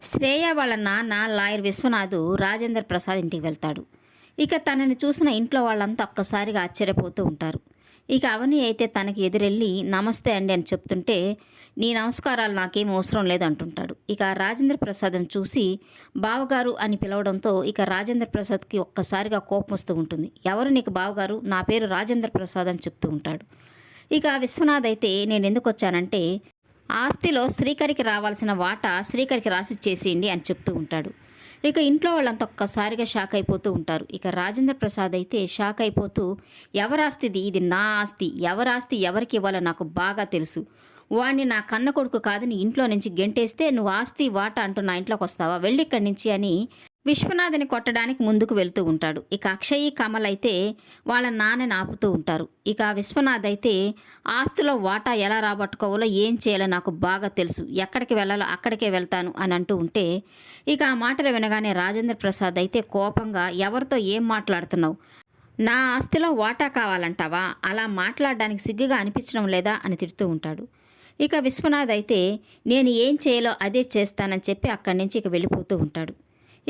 శ్రేయ వాళ్ళ నాన్న లాయర్ విశ్వనాథ్ రాజేంద్ర ప్రసాద్ ఇంటికి వెళ్తాడు. ఇక తనని చూసిన ఇంట్లో వాళ్ళంతా ఒక్కసారిగా ఆశ్చర్యపోతూ ఉంటారు. ఇక అవని అయితే తనకి ఎదురెళ్ళి నమస్తే అండి అని చెప్తుంటే, నీ నమస్కారాలు నాకేం అవసరం లేదు అంటుంటాడు. ఇక రాజేంద్ర ప్రసాద్ని చూసి బావగారు అని పిలవడంతో ఇక రాజేంద్ర ప్రసాద్కి ఒక్కసారిగా కోపం వస్తూ ఉంటుంది. ఎవరు నీకు బావగారు, నా పేరు రాజేంద్ర ప్రసాద్ అని చెప్తూ ఉంటాడు. ఇక విశ్వనాథ్ అయితే నేను ఎందుకు వచ్చానంటే, ఆస్తిలో శ్రీకరికి రావాల్సిన వాటా శ్రీకరికి రాసిచ్చేసేయండి అని చెప్తూ ఉంటాడు. ఇక ఇంట్లో వాళ్ళంతా ఒక్కసారిగా షాక్ అయిపోతూ ఉంటారు. ఇక రాజేంద్ర ప్రసాద్ అయితే షాక్ అయిపోతూ, ఎవరాస్తిది, ఇది నా ఆస్తి, ఎవరాస్తి ఎవరికి ఇవ్వాలో నాకు బాగా తెలుసు, వాణ్ణి నా కన్న కొడుకు కాదని ఇంట్లో నుంచి గెంటేస్తే నువ్వు ఆస్తి వాటా అంటూ నా ఇంట్లోకి వస్తావా, వెళ్ళిక్కడి నుంచి అని విశ్వనాథ్ని కొట్టడానికి ముందుకు వెళ్తూ ఉంటాడు. ఇక అక్షయ్ కమల్ అయితే వాళ్ళ నాన్నని ఆపుతూ ఉంటారు. ఇక విశ్వనాథ్ అయితే ఆస్తిలో వాటా ఎలా రాబట్టుకోవాలో ఏం చేయాలో నాకు బాగా తెలుసు, ఎక్కడికి వెళ్ళాలో అక్కడికే వెళ్తాను అని అంటూ ఉంటే, ఇక ఆ మాటలు వినగానే రాజేంద్ర ప్రసాద్ అయితే కోపంగా, ఎవరితో ఏం మాట్లాడుతున్నావు, నా ఆస్తిలో వాటా కావాలంటావా, అలా మాట్లాడడానికి సిగ్గుగా అనిపించడం లేదా అని తిడుతూ ఉంటాడు. ఇక విశ్వనాథ్ అయితే నేను ఏం చేయాలో అదే చేస్తానని చెప్పి అక్కడి నుంచి ఇక వెళ్ళిపోతూ ఉంటాడు.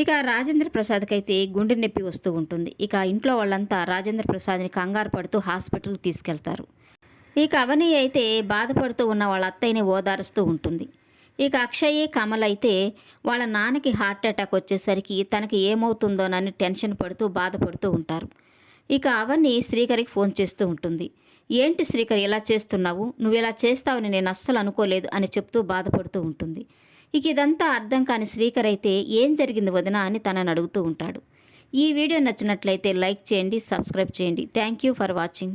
ఇక రాజేంద్ర ప్రసాద్కి అయితే గుండె నొప్పి వస్తూ ఉంటుంది. ఇక ఇంట్లో వాళ్ళంతా రాజేంద్ర ప్రసాద్ని కంగారు పడుతూ హాస్పిటల్కి తీసుకెళ్తారు. ఇక అవని అయితే బాధపడుతూ ఉన్న వాళ్ళ అత్తయ్యని ఓదారుస్తూ ఉంటుంది. ఇక అక్షయ్ కమల్ అయితే వాళ్ళ నాన్నకి హార్ట్ అటాక్ వచ్చేసరికి తనకి ఏమవుతుందోనని టెన్షన్ పడుతూ బాధపడుతూ ఉంటారు. ఇక అవని శ్రీకరికి ఫోన్ చేస్తూ ఉంటుంది. ఏంటి శ్రీకర్ ఇలా చేస్తున్నావు, నువ్వు ఇలా చేస్తావని నేను అస్సలు అనుకోలేదు అని చెప్తూ బాధపడుతూ ఉంటుంది. ఇక ఇదంతా అర్థం కాని శ్రీకర్ అయితే ఏం జరిగింది వదినా అని తనని అడుగుతూ ఉంటాడు. ఈ వీడియో నచ్చినట్లయితే లైక్ చేయండి, సబ్స్క్రైబ్ చేయండి. Thank you for watching.